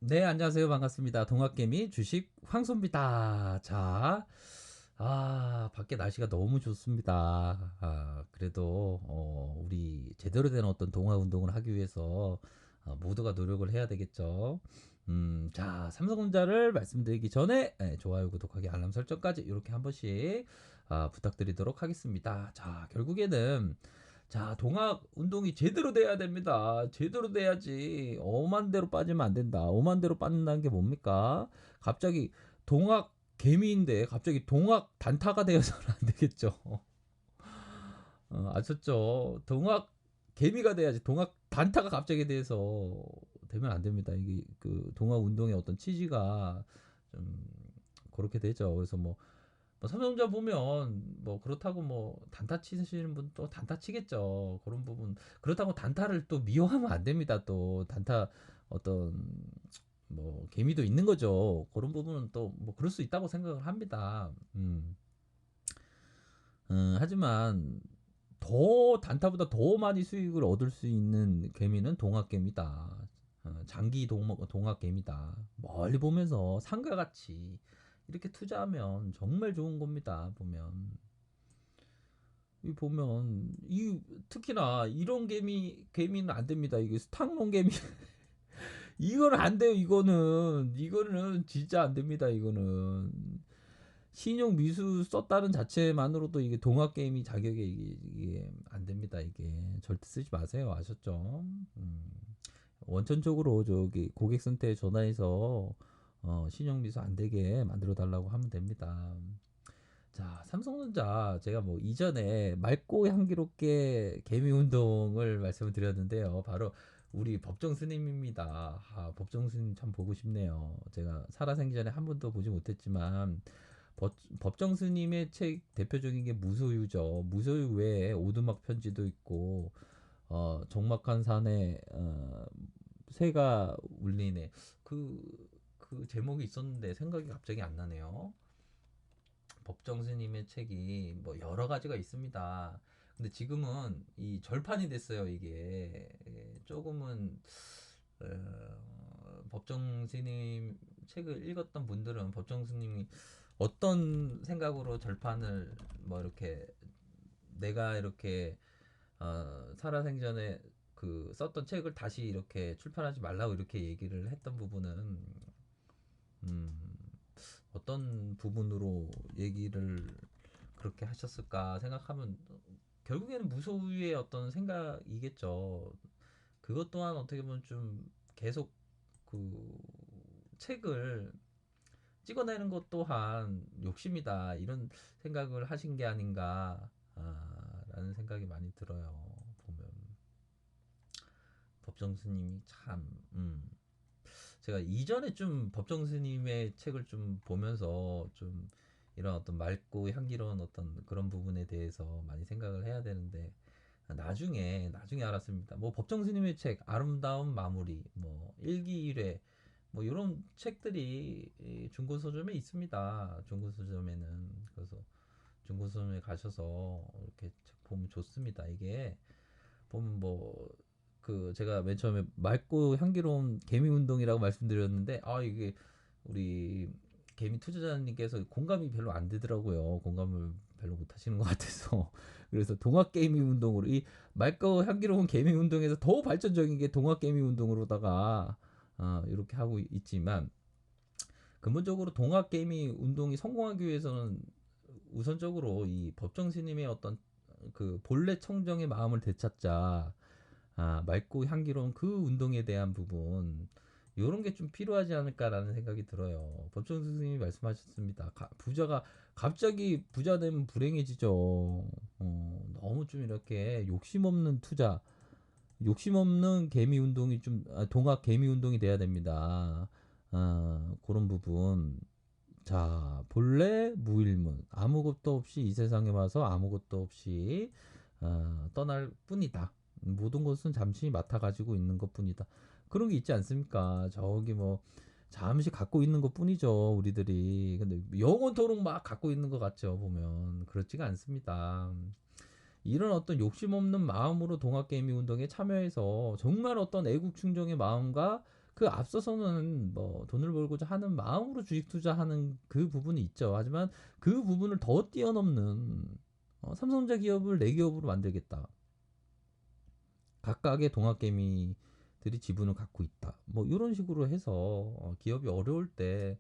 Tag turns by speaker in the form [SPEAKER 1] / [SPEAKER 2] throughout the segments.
[SPEAKER 1] 네, 안녕하세요. 반갑습니다. 동학개미 주식 황소입니다. 자, 밖에 날씨가 너무 좋습니다. 그래도, 우리 제대로 된 어떤 동화 운동을 하기 위해서 모두가 노력을 해야 되겠죠. 자, 삼성전자를 말씀드리기 전에 좋아요, 구독하기, 알람 설정까지 이렇게 한 번씩 부탁드리도록 하겠습니다. 자, 결국에는 자, 동학 운동이 제대로 돼야 됩니다. 제대로 돼야지. 엄한 대로 빠지면 안 된다. 엄한 대로 빠진다는 게 뭡니까? 갑자기 동학 개미인데 갑자기 동학 단타가 되어서는 안 되겠죠. 아셨죠? 동학 개미가 돼야지. 동학 단타가 갑자기 돼서 되면 안 됩니다. 이게 그 동학 운동의 어떤 취지가 좀 그렇게 되죠. 그래서 뭐 삼성전자 보면 뭐 그렇다고 뭐 단타 치시는 분 또 단타 치겠죠. 그런 부분 그렇다고 단타를 또 미워하면 안 됩니다. 또 단타 어떤 뭐 개미도 있는 거죠. 그런 부분은 또 뭐 그럴 수 있다고 생각을 합니다. 하지만 더 단타보다 더 많이 수익을 얻을 수 있는 개미는 동학개미다. 장기 동학개미다. 멀리 보면서 상가 같이 이렇게 투자하면 정말 좋은 겁니다. 보면 이 보면 이 특히나 이런 개미는 안 됩니다. 이게 스탕롱 개미 이거는 안 돼요. 이거는 진짜 안 됩니다. 이거는 신용 미수 썼다는 자체만으로도 이게 동화 게임이 자격에 이게 안 됩니다. 이게 절대 쓰지 마세요. 아셨죠? 원천적으로 저기 고객센터에 전화해서 신용 미수 안 되게 만들어 달라고 하면 됩니다. 자, 삼성전자 제가 뭐 이전에 맑고 향기롭게 개미 운동을 말씀을 드렸는데요. 바로 우리 법정 스님입니다. 법정 스님 참 보고 싶네요. 제가 살아생전에 한 번도 보지 못했지만 법정 스님의 책 대표적인 게 무소유죠. 무소유 외에 오두막 편지도 있고 적막한 산에 새가 울리네. 그 제목이 있었는데 생각이 갑자기 안 나네요. 법정 스님의 책이 뭐 여러 가지가 있습니다. 근데 지금은 이 절판이 됐어요. 이게 조금은 법정 스님 책을 읽었던 분들은 법정 스님이 어떤 생각으로 절판을 뭐 이렇게 내가 이렇게 살아생전에 그 썼던 책을 다시 이렇게 출판하지 말라고 이렇게 얘기를 했던 부분은 음, 어떤 부분으로 얘기를 그렇게 하셨을까 생각하면 결국에는 무소유의 어떤 생각이겠죠. 그것 또한 어떻게 보면 좀 계속 그 책을 찍어내는 것 또한 욕심이다 이런 생각을 하신 게 아닌가 라는 생각이 많이 들어요. 보면 법정 스님이 참 제가 이전에 좀 법정 스님의 책을 좀 보면서 좀 이런 어떤 맑고 향기로운 어떤 그런 부분에 대해서 많이 생각을 해야 되는데 나중에 알았습니다. 뭐 법정 스님의 책 아름다운 마무리 뭐 일기일회 뭐 이런 책들이 중고 서점에 있습니다. 중고 서점에는 그래서 중고 서점에 가셔서 이렇게 책 보면 좋습니다. 이게 보면 뭐 그 제가 맨 처음에 맑고 향기로운 개미 운동이라고 말씀드렸는데 이게 우리 개미 투자자님께서 공감이 별로 안 되더라고요. 공감을 별로 못 하시는 것 같아서 그래서 동학 개미 운동으로 이 맑고 향기로운 개미 운동에서 더 발전적인 게 동학 개미 운동으로다가 이렇게 하고 있지만 근본적으로 동학 개미 운동이 성공하기 위해서는 우선적으로 이 법정 스님의 어떤 그 본래 청정의 마음을 되찾자 맑고 향기로운 그 운동에 대한 부분 이런 게 좀 필요하지 않을까라는 생각이 들어요. 법정 스님이 말씀하셨습니다. 부자가 갑자기 부자 되면 불행해지죠. 너무 좀 이렇게 욕심 없는 투자, 욕심 없는 개미 운동이 좀 동학 개미 운동이 돼야 됩니다. 그런 부분. 자, 본래 무일문 아무것도 없이 이 세상에 와서 아무것도 없이 떠날 뿐이다. 모든 것은 잠시 맡아 가지고 있는 것뿐이다. 그런 게 있지 않습니까? 저기 뭐 잠시 갖고 있는 것뿐이죠, 우리들이. 근데 영원토록 막 갖고 있는 것 같죠, 보면 그렇지가 않습니다. 이런 어떤 욕심 없는 마음으로 동학개미 운동에 참여해서 정말 어떤 애국 충정의 마음과 그 앞서서는 뭐 돈을 벌고자 하는 마음으로 주식 투자하는 그 부분이 있죠. 하지만 그 부분을 더 뛰어넘는 삼성전자 기업을 내 기업으로 만들겠다. 각각의 동학개미들이 지분을 갖고 있다. 뭐 이런 식으로 해서 기업이 어려울 때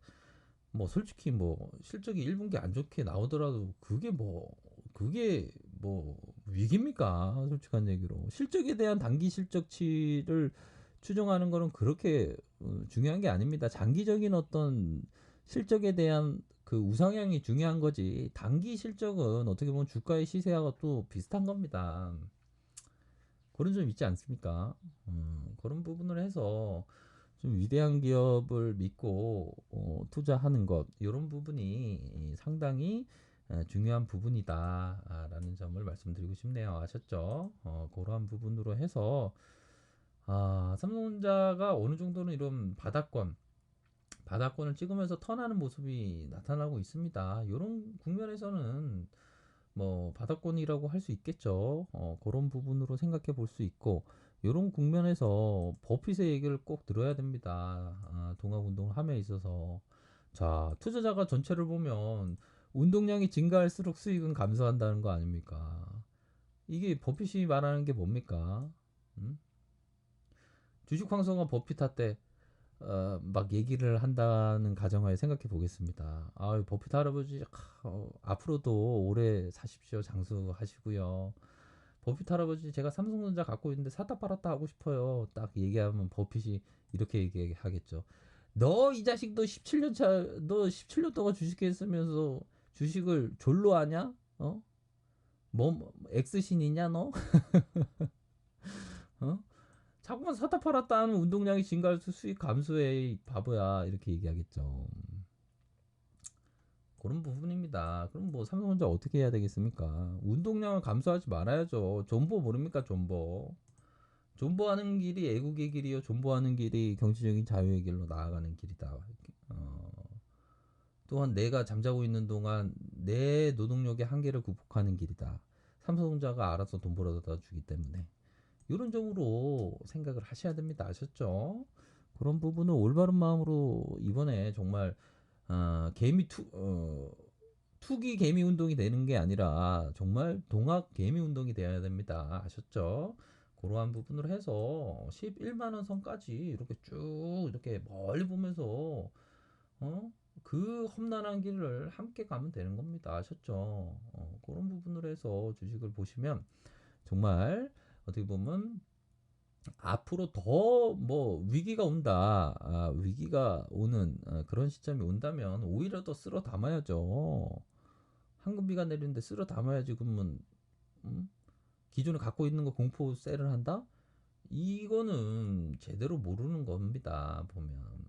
[SPEAKER 1] 뭐 솔직히 뭐 실적이 1분기 안 좋게 나오더라도 그게 뭐 위기입니까? 솔직한 얘기로 실적에 대한 단기 실적치를 추정하는 거는 그렇게 중요한 게 아닙니다. 장기적인 어떤 실적에 대한 그 우상향이 중요한 거지. 단기 실적은 어떻게 보면 주가의 시세하고 또 비슷한 겁니다. 그런 점 있지 않습니까? 그런 부분을 해서 좀 위대한 기업을 믿고 투자하는 것 이런 부분이 상당히 중요한 부분이다라는 점을 말씀드리고 싶네요. 아셨죠? 그러한 부분으로 해서 삼성전자가 어느 정도는 이런 바닥권을 찍으면서 턴하는 모습이 나타나고 있습니다. 이런 국면에서는 뭐 바닥권이라고 할 수 있겠죠. 그런 부분으로 생각해 볼 수 있고 이런 국면에서 버핏의 얘기를 꼭 들어야 됩니다. 동학 운동을 함에 있어서 자 투자자가 전체를 보면 운동량이 증가할수록 수익은 감소한다는 거 아닙니까? 이게 버핏이 말하는 게 뭡니까? 음? 주식 황성과 버핏한테 막 얘기를 한다는 가정하에 생각해 보겠습니다. 버핏 할아버지 앞으로도 오래 사십시오. 장수하시고요. 버핏 할아버지 제가 삼성전자 갖고 있는데 샀다 팔았다 하고 싶어요. 딱 얘기하면 버핏이 이렇게 얘기하겠죠. 너 이 자식 너 17년 동안 주식했으면서 주식을 졸로 하냐? 엑스신이냐 너? 어? 자꾸만 샀다 팔았다 하면 운동량이 증가할수록 수익 감소해 이 바보야 이렇게 얘기하겠죠. 그런 부분입니다. 그럼 뭐 삼성전자 어떻게 해야 되겠습니까? 운동량을 감소하지 말아야죠. 존버 모릅니까 존버. 존버하는 길이 애국의 길이요. 존버하는 길이 경제적인 자유의 길로 나아가는 길이다. 또한 내가 잠자고 있는 동안 내 노동력의 한계를 극복하는 길이다. 삼성전자가 알아서 돈 벌어다 주기 때문에 이런 점으로 생각을 하셔야 됩니다. 아셨죠? 그런 부분을 올바른 마음으로 이번에 정말 투기 개미 운동이 되는 게 아니라 정말 동학 개미 운동이 되어야 됩니다. 아셨죠? 그러한 부분을 해서 11만 원 선까지 이렇게 쭉 이렇게 멀리 보면서 어? 그 험난한 길을 함께 가면 되는 겁니다. 아셨죠? 그런 부분으로 해서 주식을 보시면 정말 어떻게 보면 앞으로 더 뭐 위기가 온다. 위기가 오는 그런 시점이 온다면 오히려 더 쓸어 담아야죠. 황금비가 내리는데 쓸어 담아야지. 그러면 음? 기존에 갖고 있는 거 공포 셀을 한다? 이거는 제대로 모르는 겁니다. 보면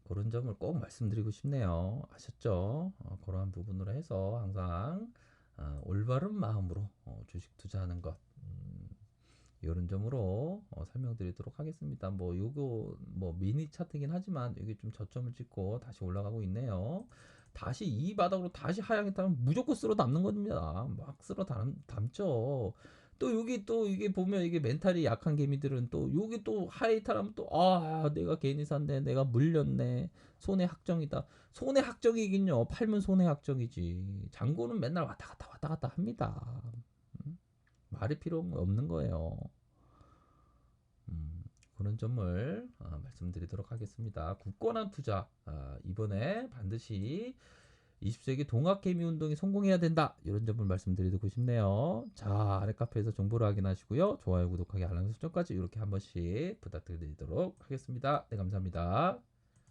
[SPEAKER 1] 그런 점을 꼭 말씀드리고 싶네요. 아셨죠? 그러한 부분으로 해서 항상 올바른 마음으로 주식 투자하는 것 이런 점으로 설명드리도록 하겠습니다. 뭐 요거 뭐 미니 차트긴 하지만 이게 좀 저점을 찍고 다시 올라가고 있네요. 다시 이 바닥으로 다시 하향했다면 무조건 쓸어 담는 겁니다. 막 쓸어 담죠. 또 여기 또 이게 보면 이게 멘탈이 약한 개미들은 또 여기 또 하이탈하면 또 내가 괜히 샀네 내가 물렸네 손해 확정이다. 손해 확정이긴요. 팔면 손해 확정이지. 잔고는 맨날 왔다 갔다 합니다. 말이 필요 없는 거예요. 그런 점을 말씀드리도록 하겠습니다. 굳건한 투자 이번에 반드시 20세기 동학개미 운동이 성공해야 된다. 이런 점을 말씀드리고 싶네요. 자, 아래 카페에서 정보를 확인하시고요. 좋아요, 구독하기, 알람 설정까지 이렇게 한 번씩 부탁드리도록 하겠습니다. 네, 감사합니다.